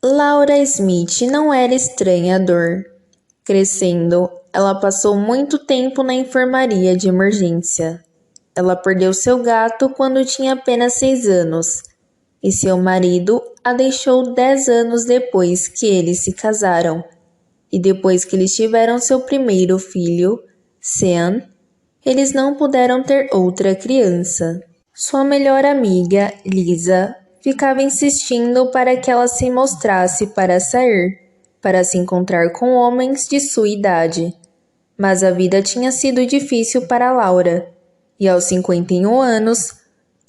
Laura Smith não era estranha à dor. Crescendo, ela passou muito tempo na enfermaria de emergência. Ela perdeu seu gato quando tinha apenas 6 anos, e seu marido a deixou 10 anos depois que eles se casaram. E depois que eles tiveram seu primeiro filho, Sean, eles não puderam ter outra criança. Sua melhor amiga, Lisa, ficava insistindo para que ela se mostrasse para sair, para se encontrar com homens de sua idade. Mas a vida tinha sido difícil para Laura, e aos 51 anos,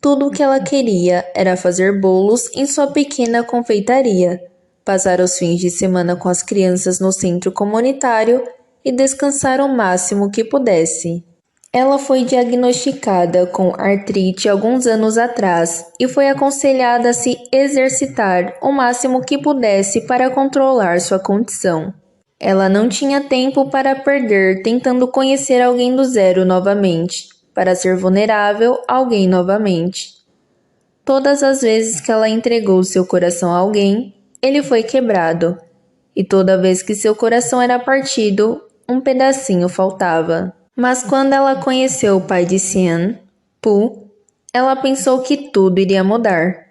tudo o que ela queria era fazer bolos em sua pequena confeitaria, passar os fins de semana com as crianças no centro comunitário e descansar o máximo que pudesse. Ela foi diagnosticada com artrite alguns anos atrás e foi aconselhada a se exercitar o máximo que pudesse para controlar sua condição. Ela não tinha tempo para perder tentando conhecer alguém do zero novamente, para ser vulnerável a alguém novamente. Todas as vezes que ela entregou seu coração a alguém, ele foi quebrado, e toda vez que seu coração era partido, um pedacinho faltava. Mas quando ela conheceu o pai de Sean, Pooh, ela pensou que tudo iria mudar.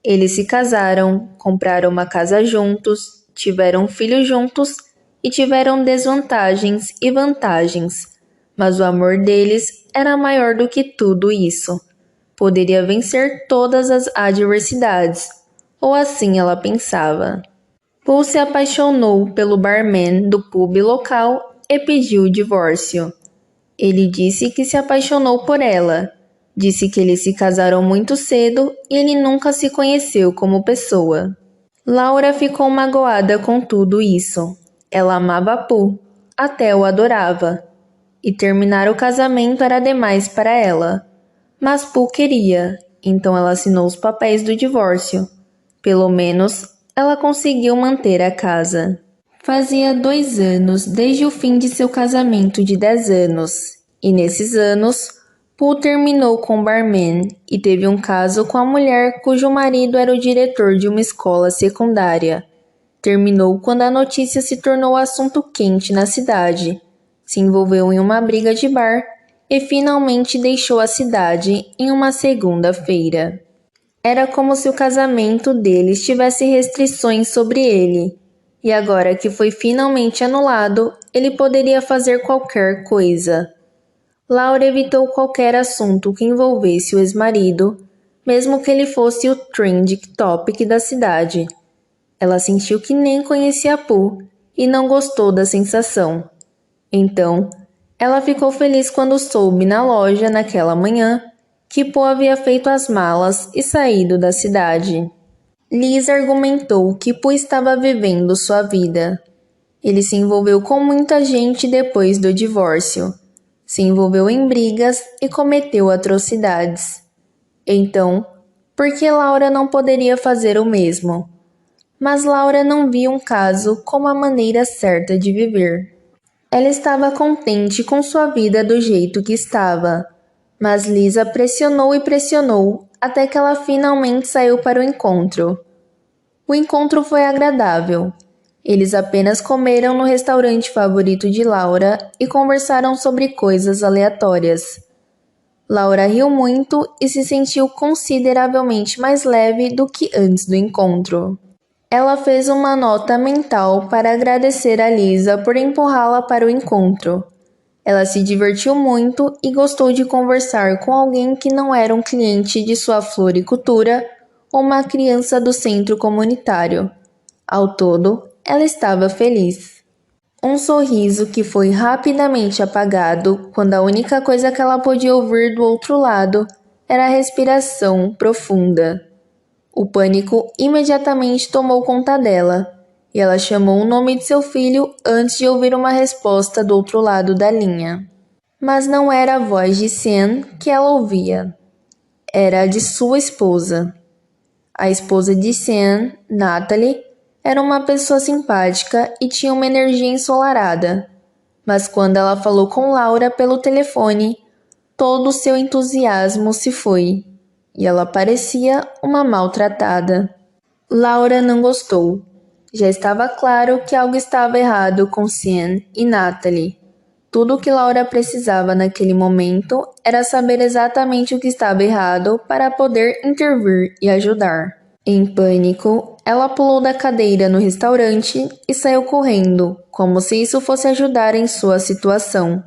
Eles se casaram, compraram uma casa juntos, tiveram um filho juntos e tiveram desvantagens e vantagens. Mas o amor deles era maior do que tudo isso. Poderia vencer todas as adversidades, ou assim ela pensava. Pooh se apaixonou pelo barman do pub local e pediu o divórcio. Ele disse que se apaixonou por ela. Disse que eles se casaram muito cedo e ele nunca se conheceu como pessoa. Laura ficou magoada com tudo isso. Ela amava Pooh, até o adorava. E terminar o casamento era demais para ela. Mas Pooh queria, então ela assinou os papéis do divórcio. Pelo menos, ela conseguiu manter a casa. Fazia 2 anos desde o fim de seu casamento de 10 anos, e nesses anos, Pooh terminou com o barman e teve um caso com a mulher cujo marido era o diretor de uma escola secundária. Terminou quando a notícia se tornou assunto quente na cidade, se envolveu em uma briga de bar e finalmente deixou a cidade em uma segunda-feira. Era como se o casamento deles tivesse restrições sobre ele. E agora que foi finalmente anulado, ele poderia fazer qualquer coisa. Laura evitou qualquer assunto que envolvesse o ex-marido, mesmo que ele fosse o trending topic da cidade. Ela sentiu que nem conhecia Pooh e não gostou da sensação. Então, ela ficou feliz quando soube na loja naquela manhã que Pooh havia feito as malas e saído da cidade. Lisa argumentou que Pooh estava vivendo sua vida. Ele se envolveu com muita gente depois do divórcio. Se envolveu em brigas e cometeu atrocidades. Então, por que Laura não poderia fazer o mesmo? Mas Laura não via um caso como a maneira certa de viver. Ela estava contente com sua vida do jeito que estava, mas Lisa pressionou e pressionou até que ela finalmente saiu para o encontro. O encontro foi agradável. Eles apenas comeram no restaurante favorito de Laura e conversaram sobre coisas aleatórias. Laura riu muito e se sentiu consideravelmente mais leve do que antes do encontro. Ela fez uma nota mental para agradecer a Lisa por empurrá-la para o encontro. Ela se divertiu muito e gostou de conversar com alguém que não era um cliente de sua floricultura ou uma criança do centro comunitário. Ao todo, ela estava feliz. Um sorriso que foi rapidamente apagado quando a única coisa que ela podia ouvir do outro lado era a respiração profunda. O pânico imediatamente tomou conta dela, e ela chamou o nome de seu filho antes de ouvir uma resposta do outro lado da linha. Mas não era a voz de Sean que ela ouvia. Era a de sua esposa. A esposa de Sean, Natalie, era uma pessoa simpática e tinha uma energia ensolarada. Mas quando ela falou com Laura pelo telefone, todo o seu entusiasmo se foi. E ela parecia uma maltratada. Laura não gostou. Já estava claro que algo estava errado com Sean e Natalie. Tudo o que Laura precisava naquele momento era saber exatamente o que estava errado para poder intervir e ajudar. Em pânico, ela pulou da cadeira no restaurante e saiu correndo, como se isso fosse ajudar em sua situação.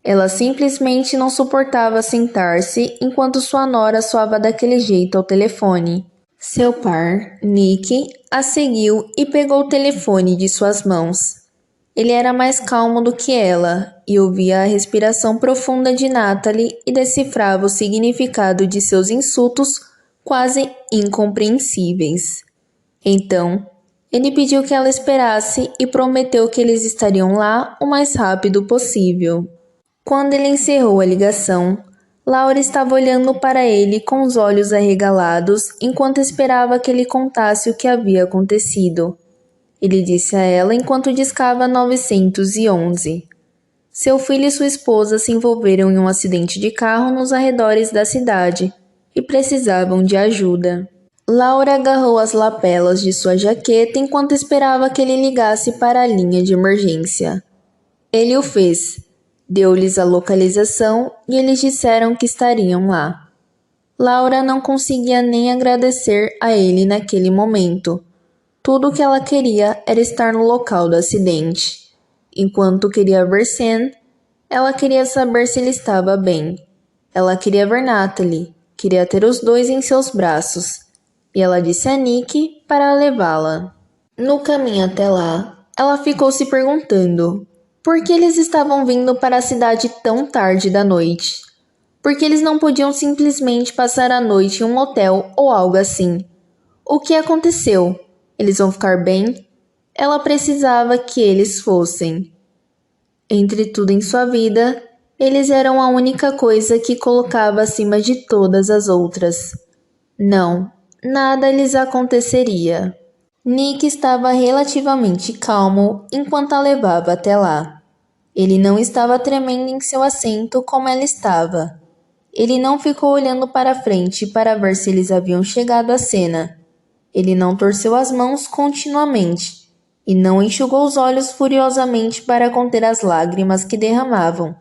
Ela simplesmente não suportava sentar-se enquanto sua nora soava daquele jeito ao telefone. Seu par, Nick, a seguiu e pegou o telefone de suas mãos. Ele era mais calmo do que ela e ouvia a respiração profunda de Natalie e decifrava o significado de seus insultos quase incompreensíveis. Então, ele pediu que ela esperasse e prometeu que eles estariam lá o mais rápido possível. Quando ele encerrou a ligação, Laura estava olhando para ele com os olhos arregalados enquanto esperava que ele contasse o que havia acontecido. Ele disse a ela enquanto discava 911. Seu filho e sua esposa se envolveram em um acidente de carro nos arredores da cidade e precisavam de ajuda. Laura agarrou as lapelas de sua jaqueta enquanto esperava que ele ligasse para a linha de emergência. Ele o fez. Deu-lhes a localização e eles disseram que estariam lá. Laura não conseguia nem agradecer a ele naquele momento. Tudo o que ela queria era estar no local do acidente. Enquanto queria ver Sam, ela queria saber se ele estava bem. Ela queria ver Natalie, queria ter os dois em seus braços. E ela disse a Nick para levá-la. No caminho até lá, ela ficou se perguntando por que eles estavam vindo para a cidade tão tarde da noite. Por que eles não podiam simplesmente passar a noite em um hotel ou algo assim? O que aconteceu? Eles vão ficar bem? Ela precisava que eles fossem. Entre tudo em sua vida, eles eram a única coisa que colocava acima de todas as outras. Não, nada lhes aconteceria. Nick estava relativamente calmo enquanto a levava até lá. Ele não estava tremendo em seu assento como ela estava. Ele não ficou olhando para frente para ver se eles haviam chegado à cena. Ele não torceu as mãos continuamente e não enxugou os olhos furiosamente para conter as lágrimas que derramavam.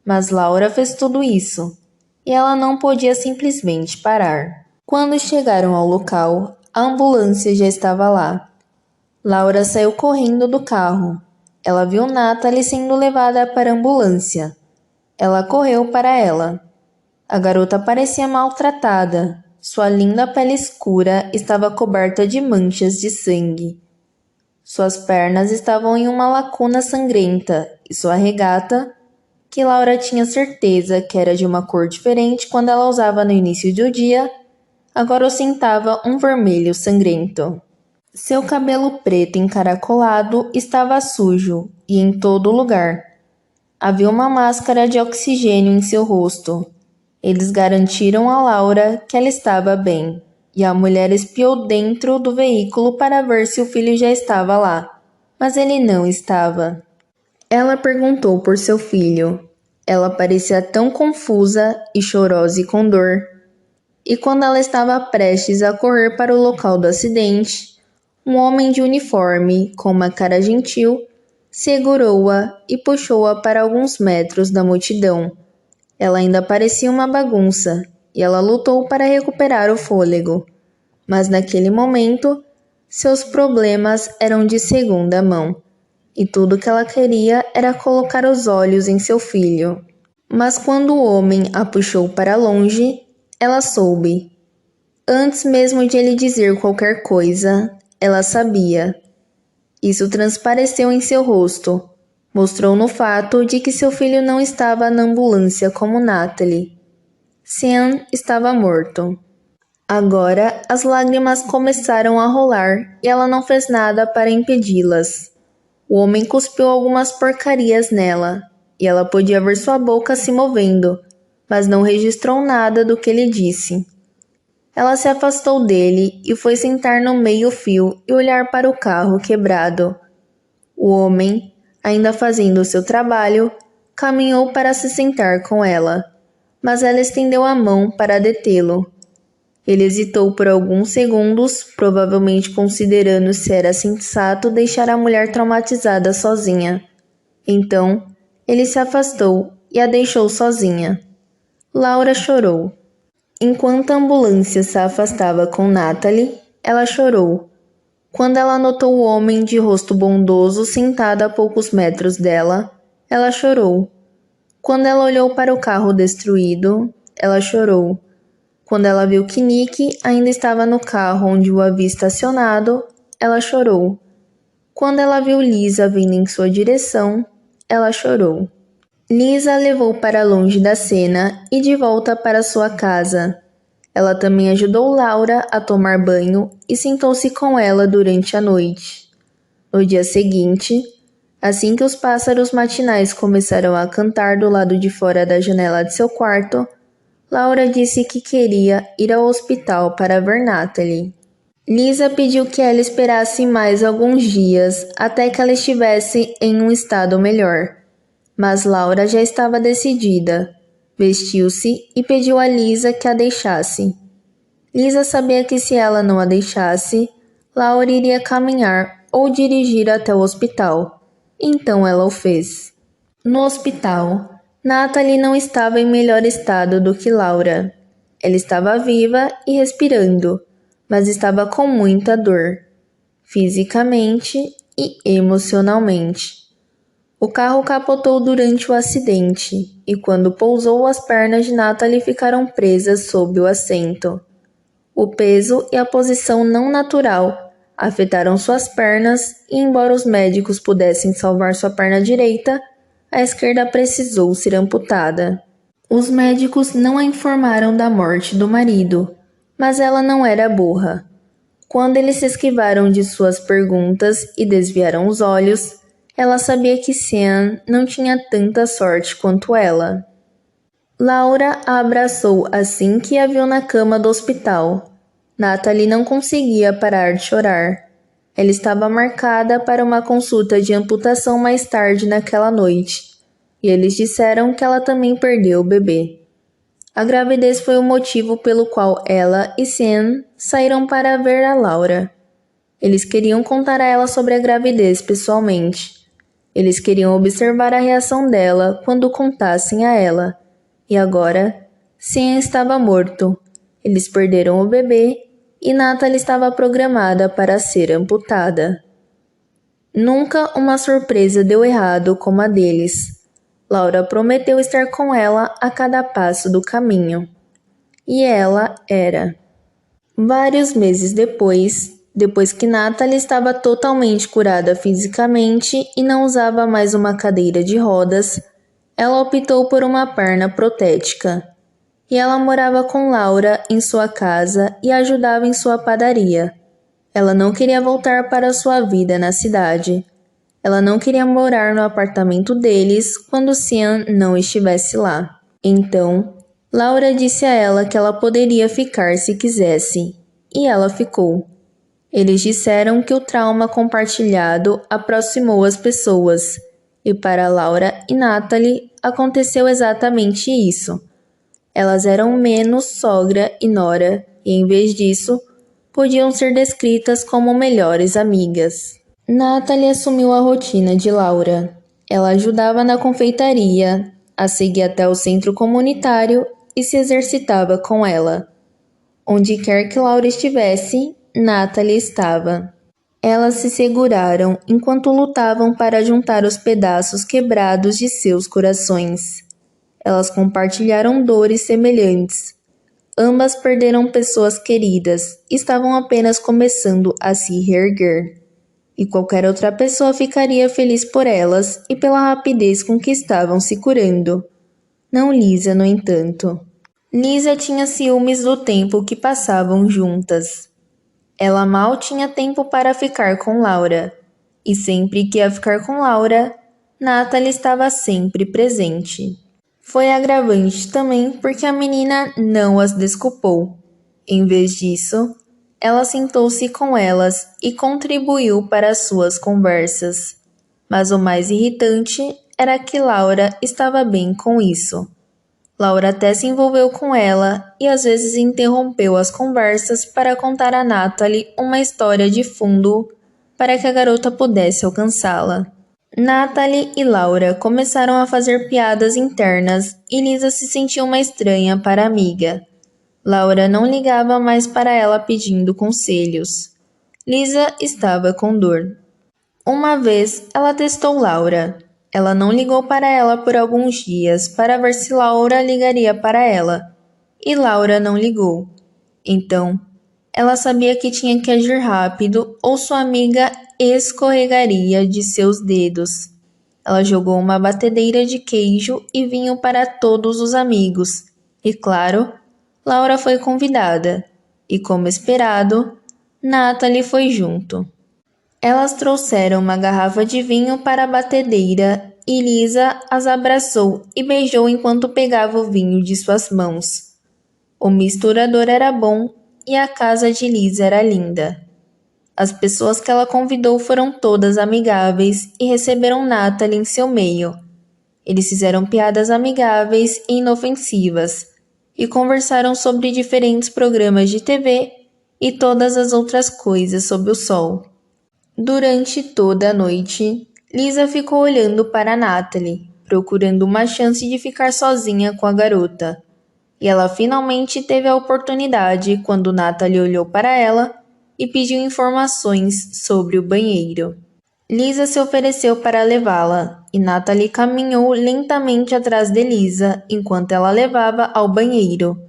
Mas Laura fez tudo isso, e ela não podia simplesmente parar. Quando chegaram ao local, a ambulância já estava lá. Laura saiu correndo do carro. Ela viu Natalie sendo levada para a ambulância. Ela correu para ela. A garota parecia maltratada. Sua linda pele escura estava coberta de manchas de sangue. Suas pernas estavam em uma lacuna sangrenta e sua regata, que Laura tinha certeza que era de uma cor diferente quando ela usava no início do dia, agora ostentava um vermelho sangrento. Seu cabelo preto encaracolado estava sujo e em todo lugar. Havia uma máscara de oxigênio em seu rosto. Eles garantiram a Laura que ela estava bem, e a mulher espiou dentro do veículo para ver se o filho já estava lá, mas ele não estava. Ela perguntou por seu filho. Ela parecia tão confusa e chorosa e com dor. E quando ela estava prestes a correr para o local do acidente, um homem de uniforme, com uma cara gentil, segurou-a e puxou-a para alguns metros da multidão. Ela ainda parecia uma bagunça, e ela lutou para recuperar o fôlego. Mas naquele momento, seus problemas eram de segunda mão, e tudo que ela queria era colocar os olhos em seu filho. Mas quando o homem a puxou para longe, ela soube. Antes mesmo de ele dizer qualquer coisa, ela sabia. Isso transpareceu em seu rosto. Mostrou no fato de que seu filho não estava na ambulância como Natalie. Sean estava morto. Agora, as lágrimas começaram a rolar e ela não fez nada para impedi-las. O homem cuspiu algumas porcarias nela, e ela podia ver sua boca se movendo, mas não registrou nada do que ele disse. Ela se afastou dele e foi sentar no meio-fio e olhar para o carro quebrado. O homem, ainda fazendo o seu trabalho, caminhou para se sentar com ela, mas ela estendeu a mão para detê-lo. Ele hesitou por alguns segundos, provavelmente considerando se era sensato deixar a mulher traumatizada sozinha. Então, ele se afastou e a deixou sozinha. Laura chorou. Enquanto a ambulância se afastava com Natalie, ela chorou. Quando ela notou o homem de rosto bondoso sentado a poucos metros dela, ela chorou. Quando ela olhou para o carro destruído, ela chorou. Quando ela viu que Nick ainda estava no carro onde o havia estacionado, ela chorou. Quando ela viu Lisa vindo em sua direção, ela chorou. Lisa a levou para longe da cena e de volta para sua casa. Ela também ajudou Laura a tomar banho e sentou-se com ela durante a noite. No dia seguinte, assim que os pássaros matinais começaram a cantar do lado de fora da janela de seu quarto, Laura disse que queria ir ao hospital para ver Natalie. Lisa pediu que ela esperasse mais alguns dias até que ela estivesse em um estado melhor. Mas Laura já estava decidida. Vestiu-se e pediu a Lisa que a deixasse. Lisa sabia que se ela não a deixasse, Laura iria caminhar ou dirigir até o hospital. Então ela o fez. No hospital, Natalie não estava em melhor estado do que Laura. Ela estava viva e respirando, mas estava com muita dor, fisicamente e emocionalmente. O carro capotou durante o acidente e quando pousou, as pernas de Natalie ficaram presas sob o assento. O peso e a posição não natural afetaram suas pernas e, embora os médicos pudessem salvar sua perna direita, a esquerda precisou ser amputada. Os médicos não a informaram da morte do marido, mas ela não era burra. Quando eles se esquivaram de suas perguntas e desviaram os olhos, ela sabia que Sean não tinha tanta sorte quanto ela. Laura a abraçou assim que a viu na cama do hospital. Natalie não conseguia parar de chorar. Ela estava marcada para uma consulta de amputação mais tarde naquela noite, e eles disseram que ela também perdeu o bebê. A gravidez foi o motivo pelo qual ela e Sean saíram para ver a Laura. Eles queriam contar a ela sobre a gravidez pessoalmente. Eles queriam observar a reação dela quando contassem a ela. E agora, Sean estava morto. Eles perderam o bebê e Natalie estava programada para ser amputada. Nunca uma surpresa deu errado como a deles. Laura prometeu estar com ela a cada passo do caminho. E ela era. Vários meses depois que Natalie estava totalmente curada fisicamente e não usava mais uma cadeira de rodas, ela optou por uma perna protética. E ela morava com Laura em sua casa e ajudava em sua padaria. Ela não queria voltar para sua vida na cidade. Ela não queria morar no apartamento deles quando Sean não estivesse lá. Então, Laura disse a ela que ela poderia ficar se quisesse, e ela ficou. Eles disseram que o trauma compartilhado aproximou as pessoas, e para Laura e Natalie aconteceu exatamente isso. Elas eram menos sogra e nora, e em vez disso, podiam ser descritas como melhores amigas. Natalie assumiu a rotina de Laura. Ela ajudava na confeitaria, a seguia até o centro comunitário e se exercitava com ela. Onde quer que Laura estivesse, Natalie estava. Elas se seguraram enquanto lutavam para juntar os pedaços quebrados de seus corações. Elas compartilharam dores semelhantes. Ambas perderam pessoas queridas e estavam apenas começando a se reerguer. E qualquer outra pessoa ficaria feliz por elas e pela rapidez com que estavam se curando. Não Lisa, no entanto. Lisa tinha ciúmes do tempo que passavam juntas. Ela mal tinha tempo para ficar com Laura. E sempre que ia ficar com Laura, Natalie estava sempre presente. Foi agravante também porque a menina não as desculpou. Em vez disso, ela sentou-se com elas e contribuiu para as suas conversas. Mas o mais irritante era que Laura estava bem com isso. Laura até se envolveu com ela e às vezes interrompeu as conversas para contar a Natalie uma história de fundo para que a garota pudesse alcançá-la. Natalie e Laura começaram a fazer piadas internas e Lisa se sentiu uma estranha para a amiga. Laura não ligava mais para ela pedindo conselhos. Lisa estava com dor. Uma vez, ela testou Laura. Ela não ligou para ela por alguns dias para ver se Laura ligaria para ela. E Laura não ligou. Então, ela sabia que tinha que agir rápido ou sua amiga escorregaria de seus dedos. Ela jogou uma batedeira de queijo e vinho para todos os amigos. E claro, Laura foi convidada. E como esperado, Natalie foi junto. Elas trouxeram uma garrafa de vinho para a batedeira e Lisa as abraçou e beijou enquanto pegava o vinho de suas mãos. O misturador era bom e a casa de Lisa era linda. As pessoas que ela convidou foram todas amigáveis e receberam Natalie em seu meio. Eles fizeram piadas amigáveis e inofensivas e conversaram sobre diferentes programas de TV e todas as outras coisas sob o sol. Durante toda a noite, Lisa ficou olhando para Natalie, procurando uma chance de ficar sozinha com a garota. E ela finalmente teve a oportunidade quando Natalie olhou para ela e pediu informações sobre o banheiro. Lisa se ofereceu para levá-la e Natalie caminhou lentamente atrás de Lisa enquanto ela levava ao banheiro.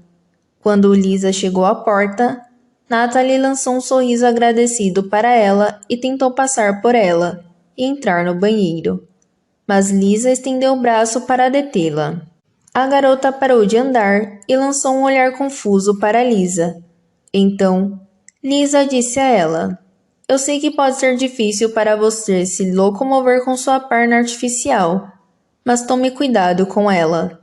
Quando Lisa chegou à porta, Natalie lançou um sorriso agradecido para ela e tentou passar por ela e entrar no banheiro. Mas Lisa estendeu o braço para detê-la. A garota parou de andar e lançou um olhar confuso para Lisa. Então, Lisa disse a ela: "Eu sei que pode ser difícil para você se locomover com sua perna artificial, mas tome cuidado com ela."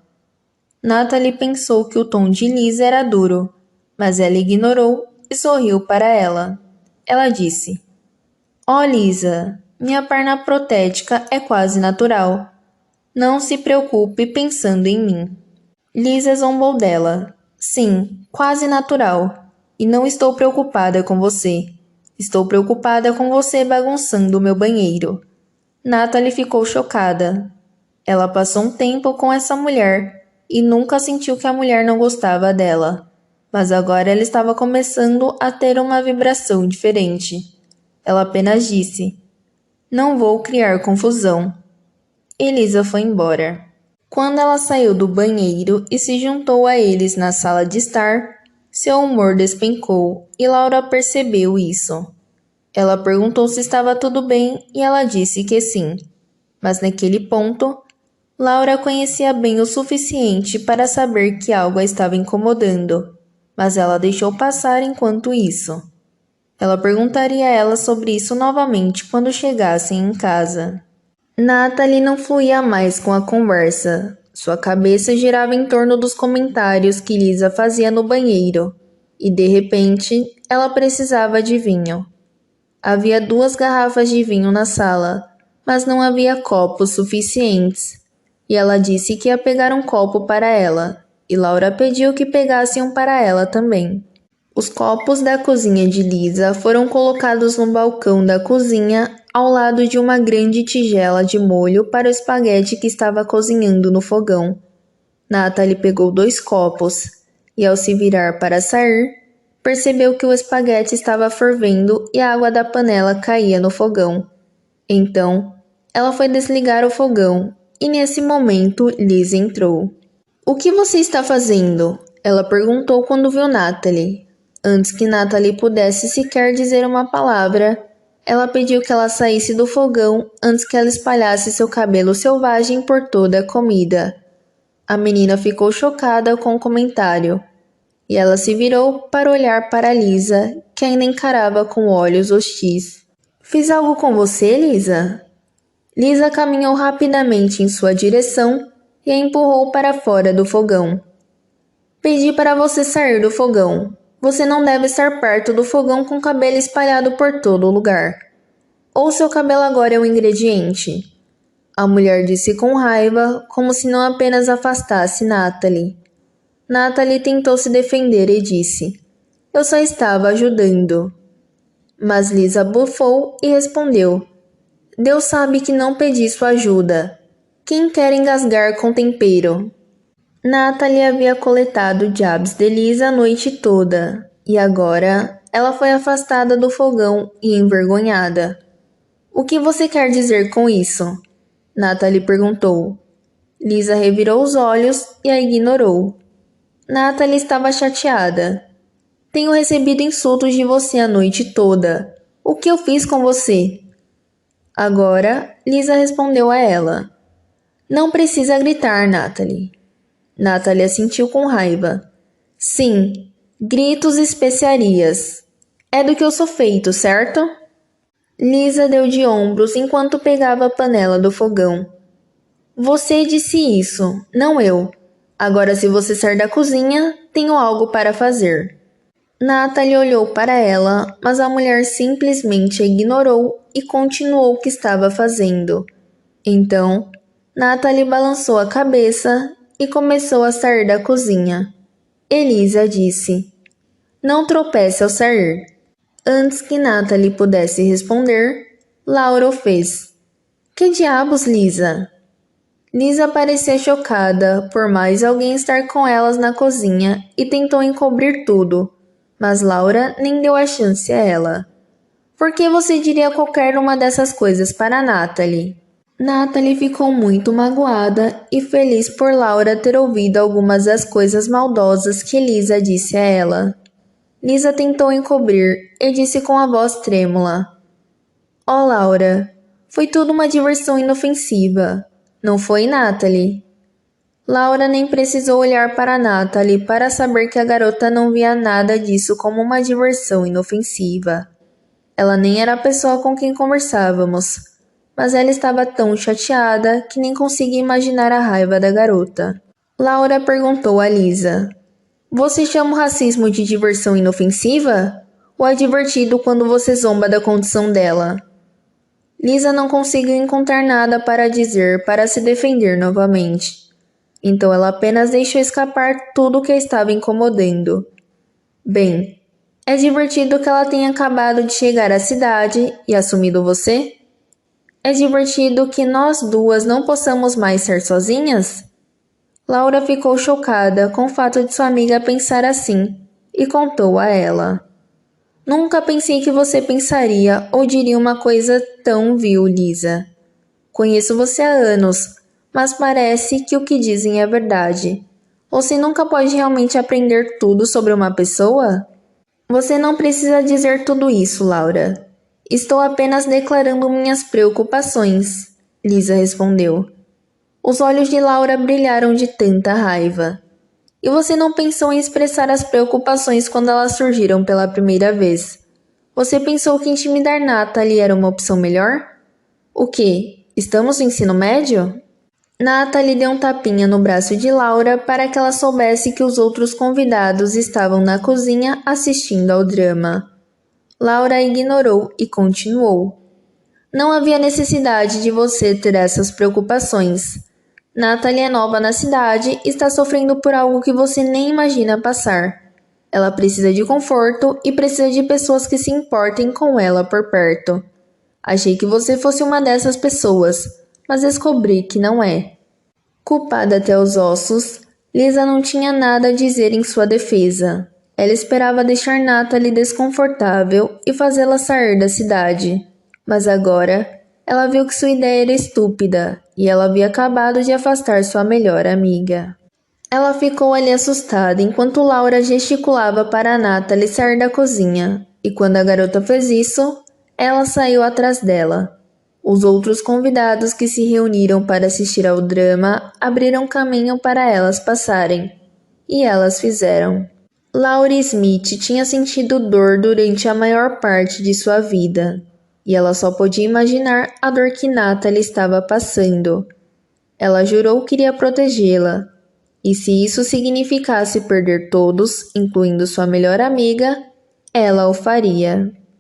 Natalie pensou que o tom de Lisa era duro, mas ela ignorou e sorriu para ela. Ela disse: "Oh, Lisa, minha perna protética é quase natural. Não se preocupe pensando em mim." Lisa zombou dela. "Sim, quase natural. E não estou preocupada com você. Estou preocupada com você bagunçando o meu banheiro." Natalie ficou chocada. Ela passou um tempo com essa mulher e nunca sentiu que a mulher não gostava dela. Mas agora ela estava começando a ter uma vibração diferente. Ela apenas disse: "Não vou criar confusão." Elisa foi embora. Quando ela saiu do banheiro e se juntou a eles na sala de estar, seu humor despencou e Laura percebeu isso. Ela perguntou se estava tudo bem e ela disse que sim. Mas naquele ponto, Laura conhecia bem o suficiente para saber que algo a estava incomodando, mas ela deixou passar enquanto isso. Ela perguntaria a ela sobre isso novamente quando chegassem em casa. Natalie não fluía mais com a conversa. Sua cabeça girava em torno dos comentários que Lisa fazia no banheiro, e de repente ela precisava de vinho. Havia 2 garrafas de vinho na sala, mas não havia copos suficientes. E ela disse que ia pegar um copo para ela, e Laura pediu que pegasse um para ela também. Os copos da cozinha de Lisa foram colocados no balcão da cozinha ao lado de uma grande tigela de molho para o espaguete que estava cozinhando no fogão. Natalie pegou 2 copos e, ao se virar para sair, percebeu que o espaguete estava fervendo e a água da panela caía no fogão. Então, ela foi desligar o fogão e nesse momento Lisa entrou. "O que você está fazendo?" ela perguntou quando viu Natalie. Antes que Natalie pudesse sequer dizer uma palavra, ela pediu que ela saísse do fogão antes que ela espalhasse seu cabelo selvagem por toda a comida. A menina ficou chocada com o comentário, e ela se virou para olhar para Lisa, que ainda encarava com olhos hostis. "Fiz algo com você, Lisa?" Lisa caminhou rapidamente em sua direção e a empurrou para fora do fogão. "Pedi para você sair do fogão. Você não deve estar perto do fogão com o cabelo espalhado por todo o lugar. Ou seu cabelo agora é um ingrediente?" A mulher disse com raiva, como se não apenas afastasse Natalie. Natalie tentou se defender e disse: eu só estava ajudando. Mas Lisa bufou e respondeu: Deus sabe que não pedi sua ajuda. Quem quer engasgar com tempero? Natalie havia coletado jabs de Lisa a noite toda, e agora ela foi afastada do fogão e envergonhada. O que você quer dizer com isso? Natalie perguntou. Lisa revirou os olhos e a ignorou. Natalie estava chateada. Tenho recebido insultos de você a noite toda. O que eu fiz com você? Agora, Lisa respondeu a ela. Não precisa gritar, Natalie. Natalie assentiu com raiva. Sim, gritos e especiarias. É do que eu sou feito, certo? Lisa deu de ombros enquanto pegava a panela do fogão. Você disse isso, não eu. Agora, se você sair da cozinha, tenho algo para fazer. Natalie olhou para ela, mas a mulher simplesmente a ignorou e continuou o que estava fazendo. Então, Natalie balançou a cabeça e começou a sair da cozinha. Elisa disse: Não tropece ao sair. Antes que Natalie pudesse responder, Laura o fez. Que diabos, Lisa? Lisa parecia chocada por mais alguém estar com elas na cozinha e tentou encobrir tudo, mas Laura nem deu a chance a ela. Por que você diria qualquer uma dessas coisas para Natalie? Natalie ficou muito magoada e feliz por Laura ter ouvido algumas das coisas maldosas que Lisa disse a ela. Lisa tentou encobrir e disse com a voz trêmula: Oh, Laura, foi tudo uma diversão inofensiva. Não foi, Natalie? Laura nem precisou olhar para Natalie para saber que a garota não via nada disso como uma diversão inofensiva. Ela nem era a pessoa com quem conversávamos, mas ela estava tão chateada que nem conseguia imaginar a raiva da garota. Laura perguntou a Lisa: Você chama o racismo de diversão inofensiva? Ou é divertido quando você zomba da condição dela? Lisa não conseguiu encontrar nada para dizer para se defender novamente. Então ela apenas deixou escapar tudo o que a estava incomodando. Bem, é divertido que ela tenha acabado de chegar à cidade e assumido você? É divertido que nós duas não possamos mais ser sozinhas? Laura ficou chocada com o fato de sua amiga pensar assim e contou a ela. Nunca pensei que você pensaria ou diria uma coisa tão vil, Lisa. Conheço você há anos, mas parece que o que dizem é verdade. Você nunca pode realmente aprender tudo sobre uma pessoa? Você não precisa dizer tudo isso, Laura. Estou apenas declarando minhas preocupações, Lisa respondeu. Os olhos de Laura brilharam de tanta raiva. E você não pensou em expressar as preocupações quando elas surgiram pela primeira vez? Você pensou que intimidar Natalie era uma opção melhor? O quê? Estamos no ensino médio? Natalie deu um tapinha no braço de Laura para que ela soubesse que os outros convidados estavam na cozinha assistindo ao drama. Laura a ignorou e continuou. Não havia necessidade de você ter essas preocupações. Natalie é nova na cidade e está sofrendo por algo que você nem imagina passar. Ela precisa de conforto e precisa de pessoas que se importem com ela por perto. Achei que você fosse uma dessas pessoas, mas descobri que não é. Culpada até os ossos, Lisa não tinha nada a dizer em sua defesa. Ela esperava deixar Natalie desconfortável e fazê-la sair da cidade. Mas agora, ela viu que sua ideia era estúpida e ela havia acabado de afastar sua melhor amiga. Ela ficou ali assustada enquanto Laura gesticulava para Natalie sair da cozinha, e quando a garota fez isso, ela saiu atrás dela. Os outros convidados que se reuniram para assistir ao drama abriram caminho para elas passarem, e elas fizeram. Laura Smith tinha sentido dor durante a maior parte de sua vida, e ela só podia imaginar a dor que Natalie estava passando. Ela jurou que iria protegê-la, e se isso significasse perder todos, incluindo sua melhor amiga, ela o faria.